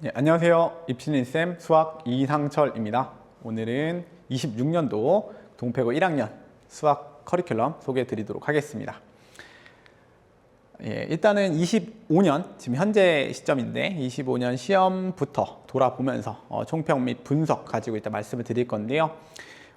네, 안녕하세요. 입신인쌤 수학 이상철입니다. 오늘은 26년도 동패고 1학년 수학 커리큘럼 소개해 드리도록 하겠습니다. 일단은 25년, 지금 현재 시점인데 25년 시험부터 돌아보면서 총평 및 분석 가지고 일단 말씀을 드릴 건데요.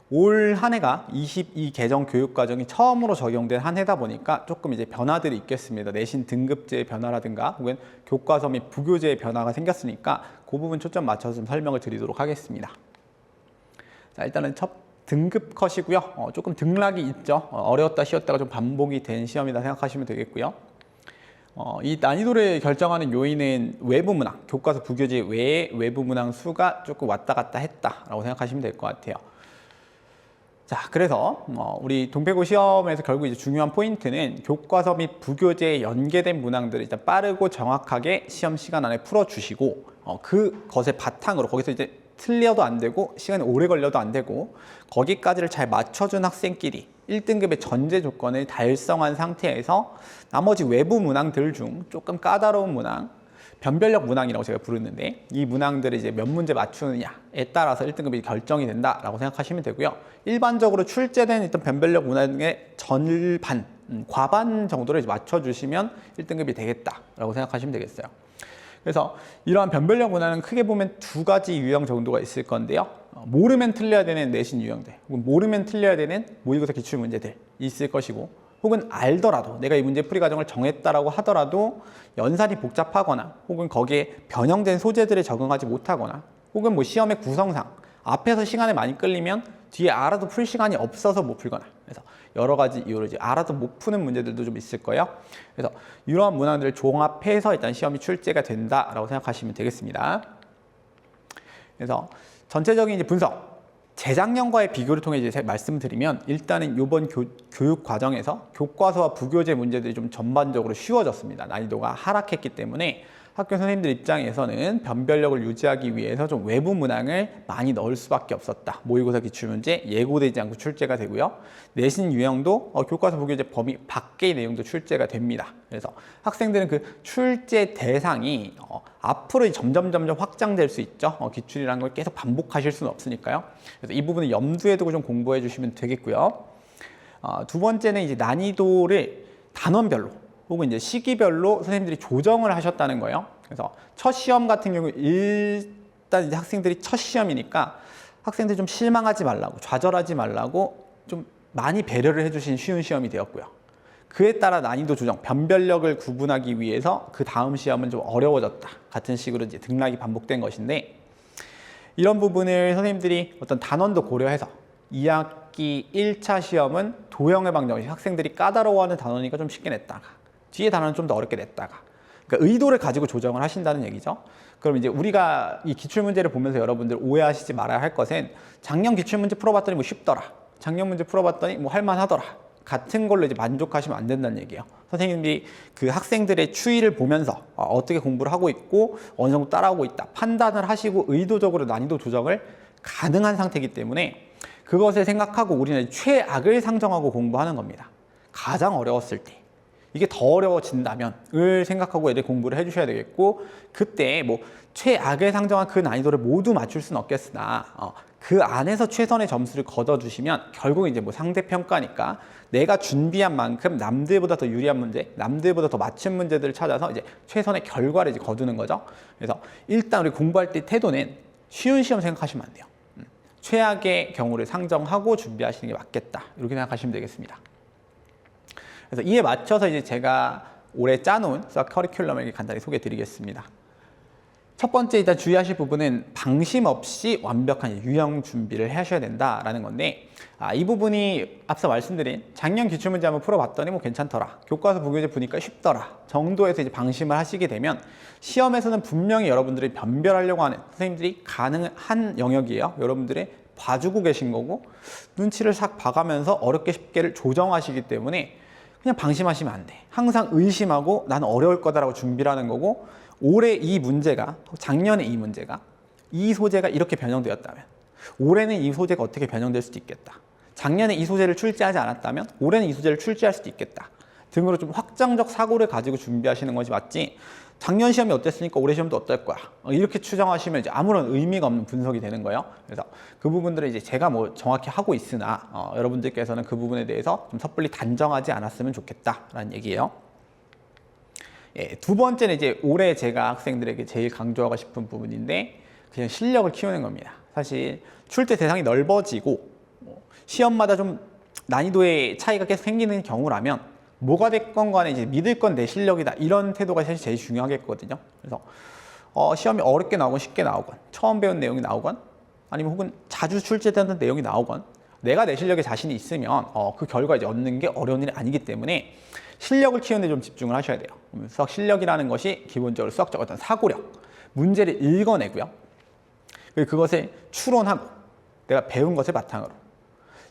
올 한 해가 22개정 교육과정이 처음으로 적용된 한 해다 보니까 조금 이제 변화들이 있겠습니다. 내신 등급제의 변화라든가 혹은 교과서 및 부교재의 변화가 생겼으니까 그 부분 초점 맞춰서 좀 설명을 드리도록 하겠습니다. 자, 일단은 첫 등급 컷이고요. 조금 등락이 있죠. 어려웠다 쉬웠다가 좀 반복이 된 시험이다 생각하시면 되겠고요. 이 난이도를 결정하는 요인은 외부 문항, 교과서 부교재 외에 외부 문항 수가 조금 왔다 갔다 했다라고 생각하시면 될 것 같아요. 자, 그래서 우리 동패고 시험에서 결국 이제 중요한 포인트는 교과서 및 부교재에 연계된 문항들을 일단 빠르고 정확하게 시험 시간 안에 풀어주시고 그것의 바탕으로 거기서 이제 틀려도 안 되고 시간이 오래 걸려도 안 되고 거기까지를 잘 맞춰준 학생끼리 1등급의 전제 조건을 달성한 상태에서 나머지 외부 문항들 중 조금 까다로운 문항, 변별력 문항이라고 제가 부르는데 이 문항들을 이제 몇 문제 맞추느냐에 따라서 1등급이 결정이 된다라고 생각하시면 되고요. 일반적으로 출제된 일단 변별력 문항의 절반, 과반 정도를 이제 맞춰주시면 1등급이 되겠다라고 생각하시면 되겠어요. 그래서 이러한 변별력 문항은 크게 보면 두 가지 유형 정도가 있을 건데요. 모르면 틀려야 되는 내신 유형들, 혹은 모르면 틀려야 되는 모의고사 기출 문제들이 있을 것이고 혹은 알더라도 내가 이 문제 풀이 과정을 정했다라고 하더라도 연산이 복잡하거나 혹은 거기에 변형된 소재들에 적응하지 못하거나 혹은 뭐 시험의 구성상 앞에서 시간을 많이 끌리면 뒤에 알아도 풀 시간이 없어서 못 풀거나 그래서 여러 가지 이유로 이제 알아도 못 푸는 문제들도 좀 있을 거예요. 그래서 이러한 문항들을 종합해서 일단 시험이 출제가 된다라고 생각하시면 되겠습니다. 그래서 전체적인 이제 분석. 재작년과의 비교를 통해 이제 말씀드리면 일단은 이번 교육 과정에서 교과서와 부교재 문제들이 좀 전반적으로 쉬워졌습니다. 난이도가 하락했기 때문에 학교 선생님들 입장에서는 변별력을 유지하기 위해서 좀 외부 문항을 많이 넣을 수밖에 없었다. 모의고사 기출문제 예고되지 않고 출제가 되고요. 내신 유형도 교과서 부교재 범위 밖의 내용도 출제가 됩니다. 그래서 학생들은 그 출제 대상이 앞으로 점점 확장될 수 있죠. 기출이라는 걸 계속 반복하실 수는 없으니까요. 그래서 이 부분을 염두에 두고 좀 공부해 주시면 되겠고요. 두 번째는 이제 난이도를 단원별로 혹은 이제 시기별로 선생님들이 조정을 하셨다는 거예요. 그래서 첫 시험 같은 경우 일단 이제 학생들이 첫 시험이니까 학생들이 좀 실망하지 말라고 좌절하지 말라고 좀 많이 배려를 해주신 쉬운 시험이 되었고요. 그에 따라 난이도 조정, 변별력을 구분하기 위해서 그 다음 시험은 좀 어려워졌다. 같은 식으로 이제 등락이 반복된 것인데 이런 부분을 선생님들이 어떤 단원도 고려해서 2학기 1차 시험은 도형의 방정식 학생들이 까다로워하는 단원이니까 좀 쉽게 냈다가 뒤에 단원은 좀 더 어렵게 냈다가 그러니까 의도를 가지고 조정을 하신다는 얘기죠. 그럼 이제 우리가 이 기출문제를 보면서 여러분들 오해하시지 말아야 할 것은 작년 기출문제 풀어봤더니 뭐 쉽더라. 작년 문제 풀어봤더니 뭐 할만하더라. 같은 걸로 이제 만족하시면 안 된다는 얘기예요. 선생님들이 그 학생들의 추이를 보면서 어떻게 공부를 하고 있고 어느 정도 따라오고 있다. 판단을 하시고 의도적으로 난이도 조정을 가능한 상태이기 때문에 그것을 생각하고 우리는 최악을 상정하고 공부하는 겁니다. 가장 어려웠을 때. 이게 더 어려워진다면 을 생각하고 애들 공부를 해주셔야 되겠고 그때 뭐 최악을 상정한 그 난이도를 모두 맞출 수는 없겠으나 그 안에서 최선의 점수를 거둬주시면 결국 이제 뭐 상대평가니까 내가 준비한 만큼 남들보다 더 유리한 문제, 남들보다 더 맞춘 문제들을 찾아서 이제 최선의 결과를 이제 거두는 거죠. 그래서 일단 우리 공부할 때 태도는 쉬운 시험 생각하시면 안 돼요. 최악의 경우를 상정하고 준비하시는 게 맞겠다. 이렇게 생각하시면 되겠습니다. 그래서 이에 맞춰서 이제 제가 올해 짜놓은 수학 커리큘럼을 간단히 소개해 드리겠습니다. 첫 번째 일단 주의하실 부분은 방심 없이 완벽한 유형 준비를 하셔야 된다라는 건데 이 부분이 앞서 말씀드린 작년 기출문제 한번 풀어봤더니 뭐 괜찮더라. 교과서 부교재 보니까 쉽더라. 정도에서 이제 방심을 하시게 되면 시험에서는 분명히 여러분들이 변별하려고 하는 선생님들이 가능한 영역이에요. 여러분들이 봐주고 계신 거고 눈치를 싹 봐가면서 어렵게 쉽게를 조정하시기 때문에 그냥 방심하시면 안 돼. 항상 의심하고 나는 어려울 거다라고 준비를 하는 거고 올해 이 문제가 작년에 이 문제가 이 소재가 이렇게 변형되었다면 올해는 이 소재가 어떻게 변형될 수도 있겠다. 작년에 이 소재를 출제하지 않았다면 올해는 이 소재를 출제할 수도 있겠다. 등으로 좀 확장적 사고를 가지고 준비하시는 것이 맞지 작년 시험이 어땠으니까 올해 시험도 어떨 거야. 이렇게 추정하시면 이제 아무런 의미가 없는 분석이 되는 거예요. 그래서 그 부분들을 이제 제가 뭐 정확히 하고 있으나 여러분들께서는 그 부분에 대해서 좀 섣불리 단정하지 않았으면 좋겠다라는 얘기예요. 예, 두 번째는 이제 올해 제가 학생들에게 제일 강조하고 싶은 부분인데 그냥 실력을 키우는 겁니다. 사실 출제 대상이 넓어지고 시험마다 좀 난이도의 차이가 계속 생기는 경우라면 뭐가 됐건 간에 이제 믿을 건 내 실력이다 이런 태도가 사실 제일 중요하겠거든요. 그래서 시험이 어렵게 나오건 쉽게 나오건 처음 배운 내용이 나오건 아니면 혹은 자주 출제되는 내용이 나오건 내가 내 실력에 자신이 있으면 그 결과 이제 얻는 게 어려운 일이 아니기 때문에 실력을 키우는 데 좀 집중을 하셔야 돼요. 수학 실력이라는 것이 기본적으로 수학적 어떤 사고력, 문제를 읽어내고요. 그리고 그것을 추론하고 내가 배운 것을 바탕으로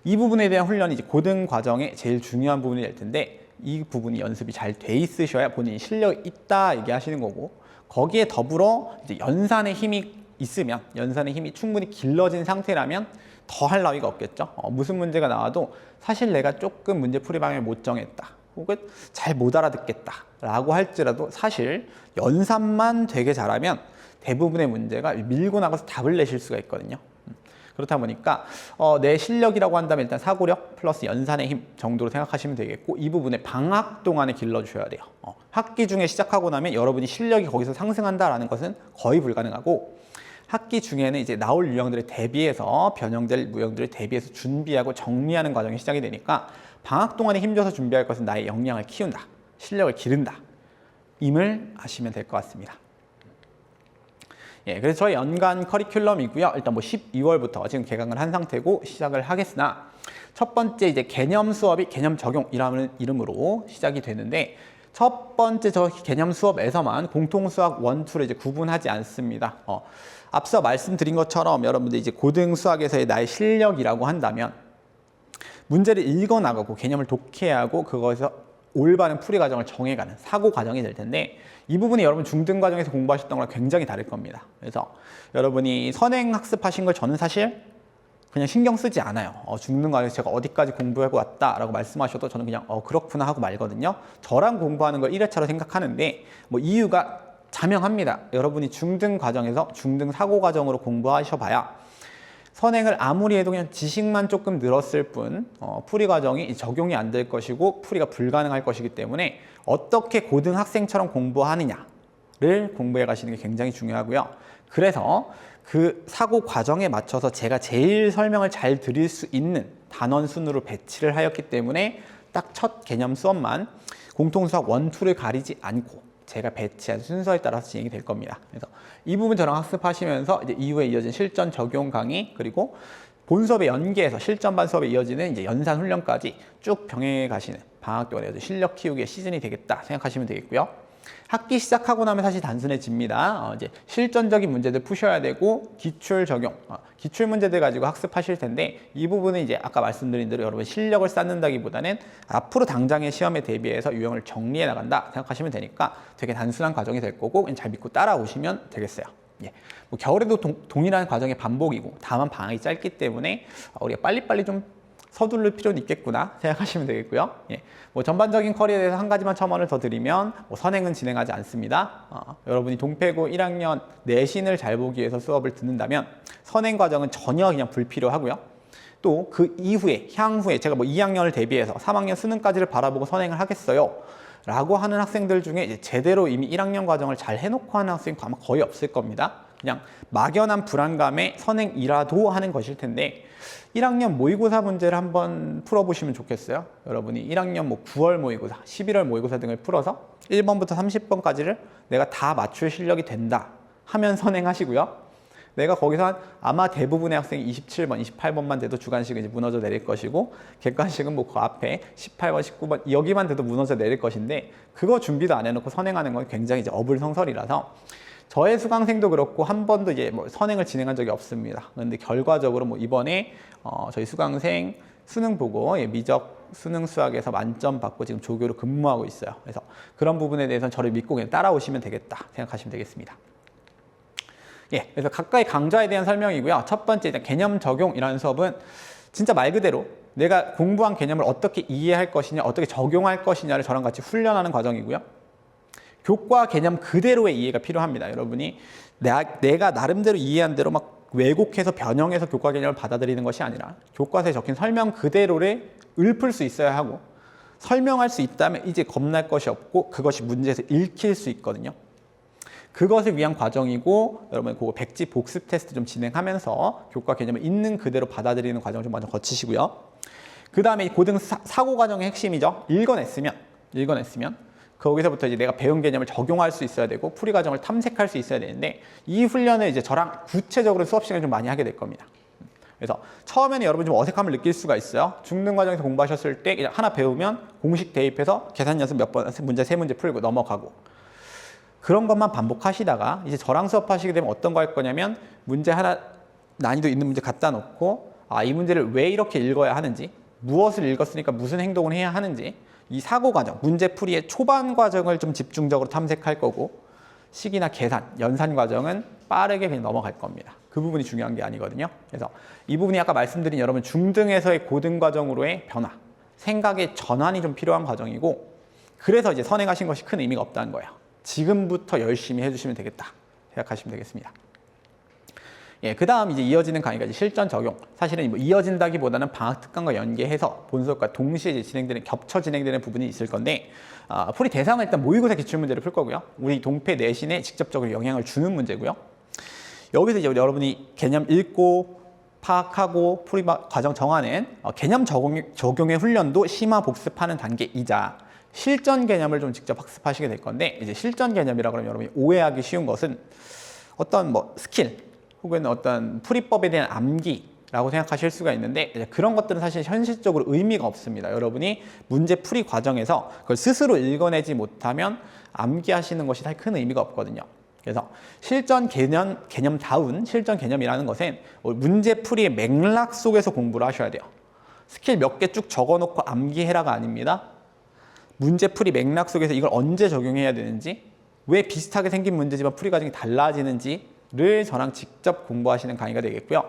이 부분에 대한 훈련이 이제 고등 과정의 제일 중요한 부분이 될 텐데 이 부분이 연습이 잘 돼 있으셔야 본인이 실력이 있다 얘기하시는 거고 거기에 더불어 이제 연산의 힘이 있으면 연산의 힘이 충분히 길러진 상태라면 더 할 나위가 없겠죠. 무슨 문제가 나와도 사실 내가 조금 문제 풀이 방향을 못 정했다 혹은 잘 못 알아듣겠다 라고 할지라도 사실 연산만 되게 잘하면 대부분의 문제가 밀고 나가서 답을 내실 수가 있거든요. 그렇다 보니까 내 실력이라고 한다면 일단 사고력 플러스 연산의 힘 정도로 생각하시면 되겠고 이 부분에 방학 동안에 길러주셔야 돼요. 학기 중에 시작하고 나면 여러분이 실력이 거기서 상승한다라는 것은 거의 불가능하고 학기 중에는 이제 나올 유형들에 대비해서 변형될 유형들을 대비해서 준비하고 정리하는 과정이 시작이 되니까 방학 동안에 힘줘서 준비할 것은 나의 역량을 키운다, 실력을 기른다 임을 아시면 될 것 같습니다. 예, 그래서 저희 연간 커리큘럼이고요. 일단 뭐 12월부터 지금 개강을 한 상태고 시작을 하겠으나 첫 번째 이제 개념 수업이 개념 적용이라는 이름으로 시작이 되는데 첫 번째 저 개념 수업에서만 공통 수학 1, 2를 이제 구분하지 않습니다. 앞서 말씀드린 것처럼 여러분들 이제 고등 수학에서의 나의 실력이라고 한다면 문제를 읽어 나가고 개념을 독해하고 그것에서 올바른 풀이 과정을 정해가는 사고 과정이 될 텐데 이 부분이 여러분 중등 과정에서 공부하셨던 거랑 굉장히 다를 겁니다. 그래서 여러분이 선행 학습하신 걸 저는 사실 그냥 신경 쓰지 않아요. 중등 과정에서 제가 어디까지 공부하고 왔다라고 말씀하셔도 저는 그냥 그렇구나 하고 말거든요. 저랑 공부하는 걸 1회차로 생각하는데 뭐 이유가 자명합니다. 여러분이 중등 과정에서 중등 사고 과정으로 공부하셔봐야 선행을 아무리 해도 그냥 지식만 조금 늘었을 뿐 풀이 과정이 적용이 안 될 것이고 풀이가 불가능할 것이기 때문에 어떻게 고등학생처럼 공부하느냐를 공부해 가시는 게 굉장히 중요하고요. 그래서 그 사고 과정에 맞춰서 제가 제일 설명을 잘 드릴 수 있는 단원 순으로 배치를 하였기 때문에 딱 첫 개념 수업만 공통수학 1, 2를 가리지 않고 제가 배치한 순서에 따라서 진행이 될 겁니다. 그래서 이 부분 저랑 학습하시면서 이제 이후에 이어진 실전 적용 강의 그리고 본 수업의 연계해서 실전반 수업에 이어지는 이제 연산 훈련까지 쭉 병행해 가시는 방학 동안에 실력 키우기의 시즌이 되겠다 생각하시면 되겠고요. 학기 시작하고 나면 사실 단순해집니다. 이제 실전적인 문제들 푸셔야 되고 기출 적용, 기출 문제들 가지고 학습하실 텐데 이 부분은 이제 아까 말씀드린 대로 여러분 실력을 쌓는다기보다는 앞으로 당장의 시험에 대비해서 유형을 정리해 나간다 생각하시면 되니까 되게 단순한 과정이 될 거고 그냥 잘 믿고 따라오시면 되겠어요. 예. 뭐 겨울에도 동일한 과정의 반복이고 다만 방학이 짧기 때문에 우리가 빨리빨리 좀 서두를 필요는 있겠구나 생각하시면 되겠고요. 예. 뭐 전반적인 커리어에 대해서 한 가지만 첨언을 더 드리면 뭐 선행은 진행하지 않습니다. 여러분이 동패고 1학년 내신을 잘 보기 위해서 수업을 듣는다면 선행 과정은 전혀 그냥 불필요하고요. 또 그 이후에 향후에 제가 뭐 2학년을 대비해서 3학년 수능까지를 바라보고 선행을 하겠어요 라고 하는 학생들 중에 이제 제대로 이미 1학년 과정을 잘 해놓고 하는 학생이 아마 거의 없을 겁니다. 그냥 막연한 불안감에 선행이라도 하는 것일 텐데 1학년 모의고사 문제를 한번 풀어보시면 좋겠어요. 여러분이 1학년 뭐 9월 모의고사, 11월 모의고사 등을 풀어서 1번부터 30번까지를 내가 다 맞출 실력이 된다 하면 선행하시고요. 내가 거기서 아마 대부분의 학생이 27번, 28번만 돼도 주관식은 이제 무너져 내릴 것이고 객관식은 뭐 그 앞에 18번, 19번 여기만 돼도 무너져 내릴 것인데 그거 준비도 안 해놓고 선행하는 건 굉장히 이제 어불성설이라서 저의 수강생도 그렇고 한 번도 이제 뭐 선행을 진행한 적이 없습니다. 그런데 결과적으로 뭐 이번에 저희 수강생 수능 보고 미적 수능 수학에서 만점 받고 지금 조교로 근무하고 있어요. 그래서 그런 부분에 대해서는 저를 믿고 그냥 따라오시면 되겠다 생각하시면 되겠습니다. 예, 그래서 각각의 강좌에 대한 설명이고요. 첫 번째 일단 개념 적용이라는 수업은 진짜 말 그대로 내가 공부한 개념을 어떻게 이해할 것이냐, 어떻게 적용할 것이냐를 저랑 같이 훈련하는 과정이고요. 교과 개념 그대로의 이해가 필요합니다. 여러분이 내가 나름대로 이해한 대로 막 왜곡해서 변형해서 교과 개념을 받아들이는 것이 아니라 교과서에 적힌 설명 그대로를 읊을 수 있어야 하고, 설명할 수 있다면 이제 겁날 것이 없고 그것이 문제에서 읽힐 수 있거든요. 그것을 위한 과정이고, 여러분 그거 백지 복습 테스트 좀 진행하면서 교과 개념을 있는 그대로 받아들이는 과정을 좀 먼저 거치시고요. 그 다음에 고등 사고 과정의 핵심이죠. 읽어냈으면 거기서부터 이제 내가 배운 개념을 적용할 수 있어야 되고 풀이 과정을 탐색할 수 있어야 되는데, 이 훈련을 이제 저랑 구체적으로 수업 시간에 좀 많이 하게 될 겁니다. 그래서 처음에는 여러분 좀 어색함을 느낄 수가 있어요. 중등 과정에서 공부하셨을 때 그냥 하나 배우면 공식 대입해서 계산 연습 몇 번, 문제 3문제 풀고 넘어가고, 그런 것만 반복하시다가 이제 저랑 수업하시게 되면 어떤 거 할 거냐면, 문제 하나 난이도 있는 문제 갖다 놓고 이 문제를 왜 이렇게 읽어야 하는지, 무엇을 읽었으니까 무슨 행동을 해야 하는지, 이 사고 과정, 문제 풀이의 초반 과정을 좀 집중적으로 탐색할 거고, 식이나 계산, 연산 과정은 빠르게 그냥 넘어갈 겁니다. 그 부분이 중요한 게 아니거든요. 그래서 이 부분이 아까 말씀드린 여러분 중등에서의 고등 과정으로의 변화, 생각의 전환이 좀 필요한 과정이고, 그래서 이제 선행하신 것이 큰 의미가 없다는 거예요. 지금부터 열심히 해주시면 되겠다 생각하시면 되겠습니다. 예, 그 다음 이제 이어지는 강의가 이제 실전 적용. 사실은 뭐 이어진다기보다는 방학 특강과 연계해서 본수업과 동시에 이제 진행되는, 겹쳐 진행되는 부분이 있을 건데, 풀이 대상은 일단 모의고사 기출문제를 풀 거고요. 우리 동패 내신에 직접적으로 영향을 주는 문제고요. 여기서 이제 여러분이 개념 읽고 파악하고 풀이 과정 정하는 개념 적용의 훈련도 심화 복습하는 단계이자 실전 개념을 좀 직접 학습하시게 될 건데, 이제 실전 개념이라 그러면 여러분이 오해하기 쉬운 것은 어떤 뭐 스킬 혹은 어떤 풀이법에 대한 암기라고 생각하실 수가 있는데, 그런 것들은 사실 현실적으로 의미가 없습니다. 여러분이 문제 풀이 과정에서 그걸 스스로 읽어내지 못하면 암기하시는 것이 사실 큰 의미가 없거든요. 그래서 실전 개념다운 실전 개념이라는 것은 문제 풀이의 맥락 속에서 공부를 하셔야 돼요. 스킬 몇 개 쭉 적어놓고 암기해라가 아닙니다. 문제 풀이 맥락 속에서 이걸 언제 적용해야 되는지, 왜 비슷하게 생긴 문제지만 풀이 과정이 달라지는지를 저랑 직접 공부하시는 강의가 되겠고요.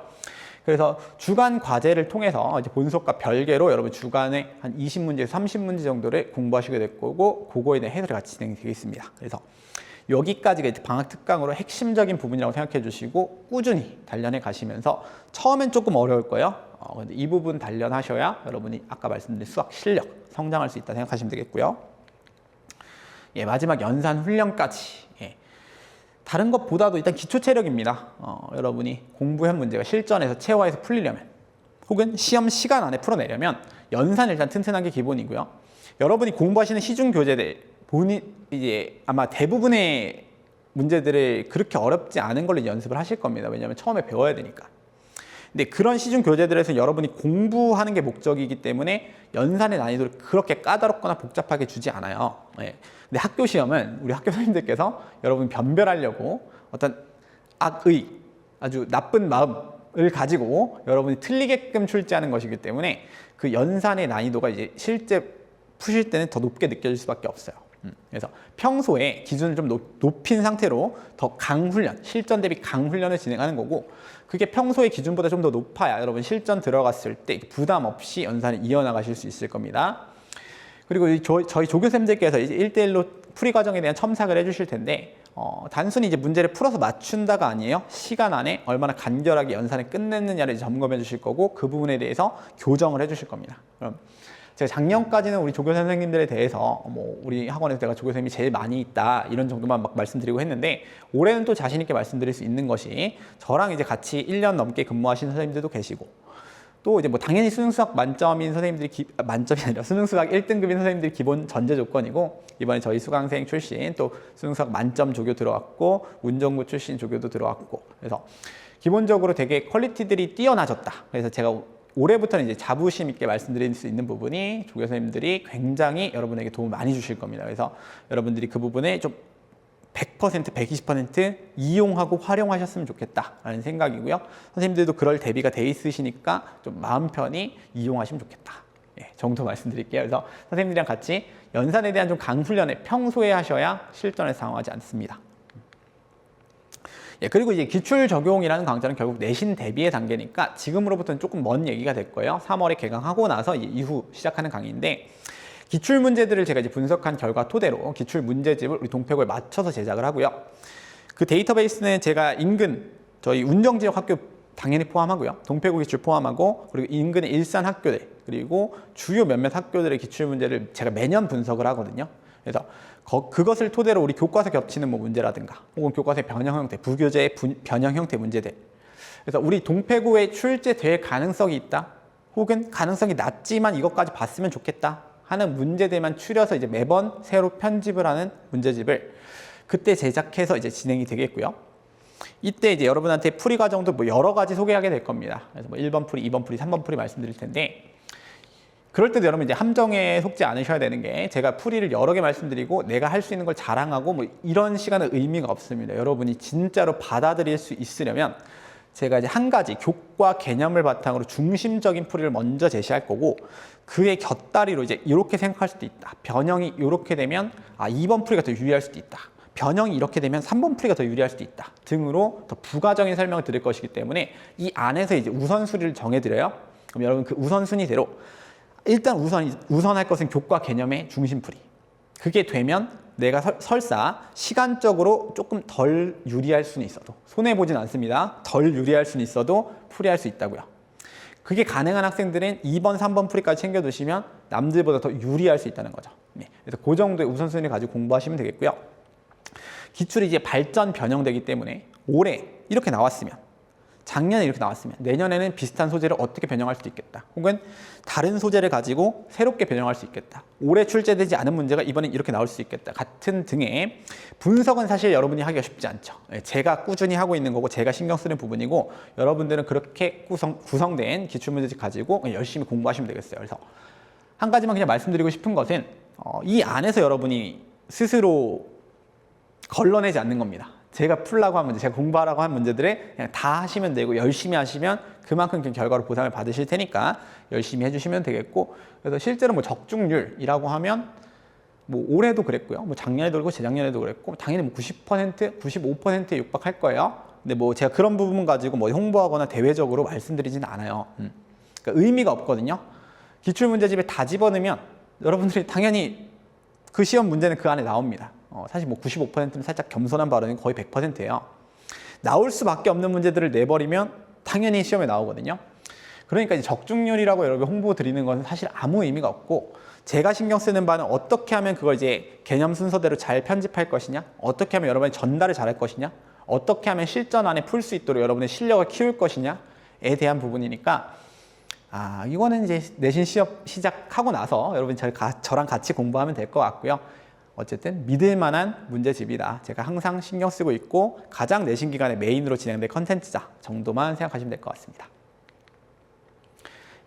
그래서 주간 과제를 통해서 이제 본수업과 별개로 여러분 주간에 한 20문제에서 30문제 정도를 공부하시게 될 거고, 그거에 대한 해설이 같이 진행되겠습니다. 그래서 여기까지가 이제 방학 특강으로 핵심적인 부분이라고 생각해 주시고 꾸준히 단련해 가시면서, 처음엔 조금 어려울 거예요. 근데 이 부분 단련하셔야 여러분이 아까 말씀드린 수학 실력 성장할 수 있다 생각하시면 되겠고요. 예, 마지막 연산 훈련까지. 예. 다른 것보다도 일단 기초 체력입니다. 여러분이 공부한 문제가 실전에서 체화해서 풀리려면, 혹은 시험 시간 안에 풀어내려면 연산 일단 튼튼한 게 기본이고요. 여러분이 공부하시는 시중 교재들 이제 아마 대부분의 문제들을 그렇게 어렵지 않은 걸로 연습을 하실 겁니다. 왜냐하면 처음에 배워야 되니까. 근데 그런 시중 교재들에서 여러분이 공부하는 게 목적이기 때문에 연산의 난이도를 그렇게 까다롭거나 복잡하게 주지 않아요. 예. 근데 학교 시험은 우리 학교 선생님들께서 여러분 변별하려고 어떤 악의, 아주 나쁜 마음을 가지고 여러분이 틀리게끔 출제하는 것이기 때문에 그 연산의 난이도가 이제 실제 푸실 때는 더 높게 느껴질 수밖에 없어요. 그래서 평소에 기준을 좀 높인 상태로 더 강훈련, 실전 대비 강훈련을 진행하는 거고, 그게 평소의 기준보다 좀 더 높아야 여러분 실전 들어갔을 때 부담 없이 연산을 이어나가실 수 있을 겁니다. 그리고 저희 조교쌤들께서 이제 1대1로 풀이 과정에 대한 첨삭을 해주실 텐데, 단순히 이제 문제를 풀어서 맞춘다가 아니에요. 시간 안에 얼마나 간결하게 연산을 끝냈느냐를 점검해 주실 거고, 그 부분에 대해서 교정을 해 주실 겁니다. 그럼 제가 작년까지는 우리 조교 선생님들에 대해서 우리 학원에서 내가 조교 선생님이 제일 많이 있다 이런 정도만 막 말씀드리고 했는데, 올해는 또 자신 있게 말씀드릴 수 있는 것이, 저랑 이제 같이 1년 넘게 근무하신 선생님들도 계시고, 또 이제 뭐 당연히 수능 수학 만점인 선생님들이 만점이 아니라 수능 수학 1등급인 선생님들이 기본 전제 조건이고, 이번에 저희 수강생 출신 또 수능 수학 만점 조교 들어왔고, 운전부 출신 조교도 들어왔고, 그래서 기본적으로 되게 퀄리티들이 뛰어나졌다. 그래서 제가 올해부터는 이제 자부심 있게 말씀드릴 수 있는 부분이, 조교 선생님들이 굉장히 여러분에게 도움을 많이 주실 겁니다. 그래서 여러분들이 그 부분에 좀 100%, 120% 이용하고 활용하셨으면 좋겠다라는 생각이고요. 선생님들도 그럴 대비가 돼 있으시니까 좀 마음 편히 이용하시면 좋겠다. 예, 정도 말씀드릴게요. 그래서 선생님들이랑 같이 연산에 대한 좀 강훈련을 평소에 하셔야 실전에서 당하지 않습니다. 예, 그리고 이제 기출 적용이라는 강좌는 결국 내신 대비의 단계니까 지금으로부터는 조금 먼 얘기가 될 거예요. 3월에 개강하고 나서 이후 시작하는 강의인데, 기출 문제들을 제가 이제 분석한 결과 토대로 기출 문제집을 우리 동패고에 맞춰서 제작을 하고요. 그 데이터베이스는 제가 인근 저희 운정지역 학교 당연히 포함하고요. 동패고 기출 포함하고 그리고 인근의 일산 학교들 그리고 주요 몇몇 학교들의 기출 문제를 제가 매년 분석을 하거든요. 그래서 그것을 토대로 우리 교과서 겹치는 뭐 문제라든가 혹은 교과서의 변형 형태, 부교재의 변형 형태 문제들. 그래서 우리 동패고에 출제될 가능성이 있다. 혹은 가능성이 낮지만 이것까지 봤으면 좋겠다 하는 문제들만 추려서 이제 매번 새로 편집을 하는 문제집을 그때 제작해서 이제 진행이 되겠고요. 이때 이제 여러분한테 풀이 과정도 뭐 여러 가지 소개하게 될 겁니다. 그래서 뭐 1번 풀이, 2번 풀이, 3번 풀이 말씀드릴 텐데 그럴 때도 여러분 이제 함정에 속지 않으셔야 되는 게 제가 풀이를 여러 개 말씀드리고 내가 할 수 있는 걸 자랑하고 뭐 이런 시간은 의미가 없습니다. 여러분이 진짜로 받아들일 수 있으려면 제가 이제 한 가지 교과 개념을 바탕으로 중심적인 풀이를 먼저 제시할 거고 그의 곁다리로 이제 이렇게 생각할 수도 있다. 변형이 이렇게 되면 2번 풀이가 더 유리할 수도 있다. 변형이 이렇게 되면 3번 풀이가 더 유리할 수도 있다. 등으로 더 부가적인 설명을 드릴 것이기 때문에 이 안에서 이제 우선순위를 정해드려요. 그럼 여러분 그 우선순위대로 일단 우선할 것은 교과 개념의 중심풀이. 그게 되면 내가 설사 시간적으로 조금 덜 유리할 수는 있어도 손해보진 않습니다. 덜 유리할 수는 있어도 풀이할 수 있다고요. 그게 가능한 학생들은 2번, 3번 풀이까지 챙겨두시면 남들보다 더 유리할 수 있다는 거죠. 네. 그래서 그 정도의 우선순위를 가지고 공부하시면 되겠고요. 기출이 이제 발전 변형되기 때문에 올해 이렇게 나왔으면 작년에 이렇게 나왔으면 내년에는 비슷한 소재를 어떻게 변형할 수도 있겠다. 혹은 다른 소재를 가지고 새롭게 변형할 수 있겠다. 올해 출제되지 않은 문제가 이번엔 이렇게 나올 수 있겠다. 같은 등의 분석은 사실 여러분이 하기가 쉽지 않죠. 제가 꾸준히 하고 있는 거고 제가 신경 쓰는 부분이고 여러분들은 그렇게 구성된 기출문제집 가지고 열심히 공부하시면 되겠어요. 그래서 한 가지만 그냥 말씀드리고 싶은 것은 이 안에서 여러분이 스스로 걸러내지 않는 겁니다. 제가 풀라고 한 문제, 제가 공부하라고 한 문제들을 그냥 다 하시면 되고 열심히 하시면 그만큼 결과로 보상을 받으실 테니까 열심히 해주시면 되겠고 그래서 실제로 뭐 적중률이라고 하면 뭐 올해도 그랬고요. 뭐 작년에도 그렇고 재작년에도 그랬고 당연히 뭐 90%, 95%에 육박할 거예요. 근데 뭐 제가 그런 부분 가지고 뭐 홍보하거나 대외적으로 말씀드리지는 않아요. 그러니까 의미가 없거든요. 기출문제집에 다 집어넣으면 여러분들이 당연히 그 시험 문제는 그 안에 나옵니다. 사실 뭐 95%는 살짝 겸손한 발언이 거의 100%예요. 나올 수밖에 없는 문제들을 내버리면 당연히 시험에 나오거든요. 그러니까 이제 적중률이라고 여러분 홍보 드리는 건 사실 아무 의미가 없고 제가 신경 쓰는 바는 어떻게 하면 그걸 이제 개념 순서대로 잘 편집할 것이냐, 어떻게 하면 여러분이 전달을 잘할 것이냐, 어떻게 하면 실전 안에 풀 수 있도록 여러분의 실력을 키울 것이냐에 대한 부분이니까 이거는 이제 내신 시험 시작하고 나서 여러분이 저랑 같이 공부하면 될 것 같고요. 어쨌든 믿을 만한 문제집이다. 제가 항상 신경 쓰고 있고 가장 내신 기간에 메인으로 진행될 컨텐츠자 정도만 생각하시면 될 것 같습니다.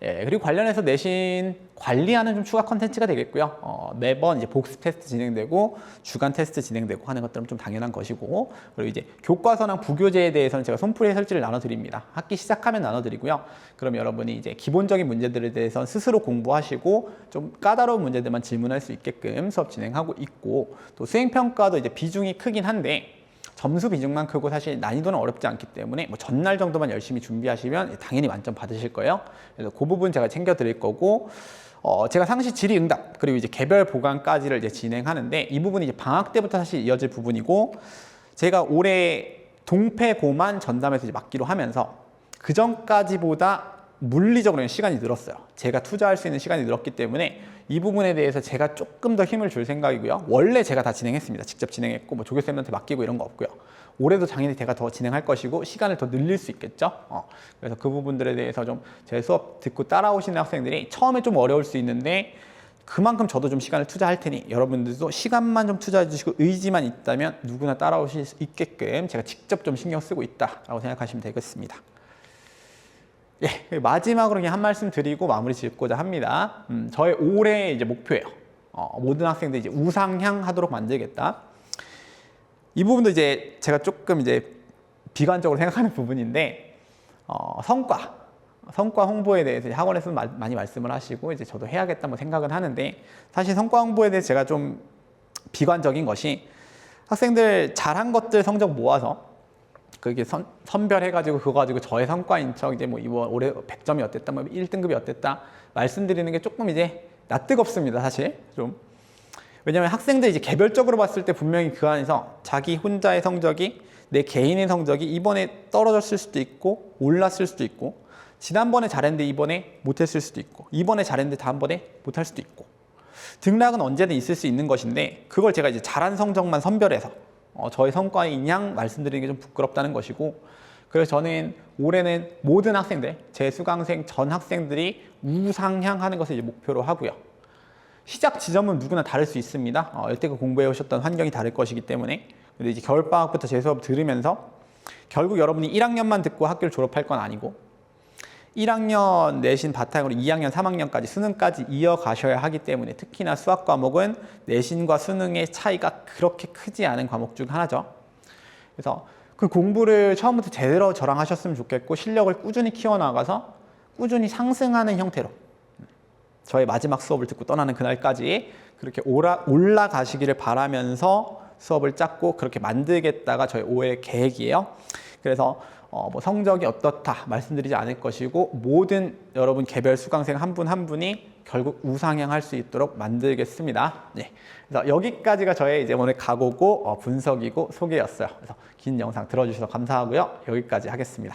그리고 관련해서 내신 관리하는 좀 추가 컨텐츠가 되겠고요. 매번 이제 복습 테스트 진행되고 주간 테스트 진행되고 하는 것들은 좀 당연한 것이고 그리고 이제 교과서랑 부교재에 대해서는 제가 손풀이 해설지를 나눠드립니다. 학기 시작하면 나눠드리고요. 그럼 여러분이 이제 기본적인 문제들에 대해서는 스스로 공부하시고 좀 까다로운 문제들만 질문할 수 있게끔 수업 진행하고 있고 또 수행평가도 이제 비중이 크긴 한데 점수 비중만 크고 사실 난이도는 어렵지 않기 때문에 뭐 전날 정도만 열심히 준비하시면 당연히 만점 받으실 거예요. 그래서 그 부분 제가 챙겨 드릴 거고 제가 상시 질의응답 그리고 이제 개별 보강까지를 이제 진행하는데 이 부분이 이제 방학 때부터 사실 이어질 부분이고 제가 올해 동패고만 전담해서 이제 맡기로 하면서 그 전까지보다 물리적으로 시간이 늘었어요. 제가 투자할 수 있는 시간이 늘었기 때문에 이 부분에 대해서 제가 조금 더 힘을 줄 생각이고요. 원래 제가 다 진행했습니다. 직접 진행했고 뭐 조교쌤한테 맡기고 이런 거 없고요. 올해도 당연히 제가 더 진행할 것이고 시간을 더 늘릴 수 있겠죠. 그래서 그 부분들에 대해서 좀 제 수업 듣고 따라오시는 학생들이 처음에 좀 어려울 수 있는데 그만큼 저도 좀 시간을 투자할 테니 여러분들도 시간만 좀 투자해 주시고 의지만 있다면 누구나 따라오실 수 있게끔 제가 직접 좀 신경 쓰고 있다라고 생각하시면 되겠습니다. 마지막으로 그냥 한 말씀 드리고 마무리 짓고자 합니다. 저의 올해 이제 목표예요. 모든 학생들이 이제 우상향 하도록 만들겠다. 이 부분도 이제 제가 조금 이제 비관적으로 생각하는 부분인데, 성과 홍보에 대해서 학원에서 많이 말씀을 하시고 이제 저도 해야겠다 뭐 생각은 하는데 사실 성과 홍보에 대해서 제가 좀 비관적인 것이 학생들 잘한 것들 성적 모아서 그게 선별해가지고 그거 가지고 저의 성과인 척 이제 뭐 이번 올해 100점이 어땠다, 뭐 1등급이 어땠다 말씀드리는 게 조금 이제 낯뜨겁습니다, 사실 좀. 왜냐하면 학생들이 이제 개별적으로 봤을 때 분명히 그 안에서 자기 혼자의 성적이 내 개인의 성적이 이번에 떨어졌을 수도 있고 올랐을 수도 있고 지난번에 잘했는데 이번에 못했을 수도 있고 이번에 잘했는데 다음번에 못할 수도 있고 등락은 언제든 있을 수 있는 것인데 그걸 제가 이제 잘한 성적만 선별해서 저의 성과인 양 말씀드리는 게 좀 부끄럽다는 것이고 그래서 저는 올해는 모든 학생들, 제 수강생 전 학생들이 우상향하는 것을 이제 목표로 하고요. 시작 지점은 누구나 다를 수 있습니다. 여태껏 공부해 오셨던 환경이 다를 것이기 때문에. 근데 이제 겨울방학부터 제 수업 들으면서 결국 여러분이 1학년만 듣고 학교를 졸업할 건 아니고 1학년 내신 바탕으로 2학년, 3학년까지 수능까지 이어가셔야 하기 때문에 특히나 수학 과목은 내신과 수능의 차이가 그렇게 크지 않은 과목 중 하나죠. 그래서 그 공부를 처음부터 제대로 저랑 하셨으면 좋겠고 실력을 꾸준히 키워나가서 꾸준히 상승하는 형태로 저의 마지막 수업을 듣고 떠나는 그날까지 그렇게 올라가시기를 바라면서 수업을 짰고 그렇게 만들겠다가 저희 올해 계획이에요. 그래서 뭐 성적이 어떻다 말씀드리지 않을 것이고 모든 여러분 개별 수강생 한 분 한 분이 결국 우상향할 수 있도록 만들겠습니다. 네. 그래서 여기까지가 저의 이제 오늘 각오고 분석이고 소개였어요. 그래서 긴 영상 들어주셔서 감사하고요. 여기까지 하겠습니다.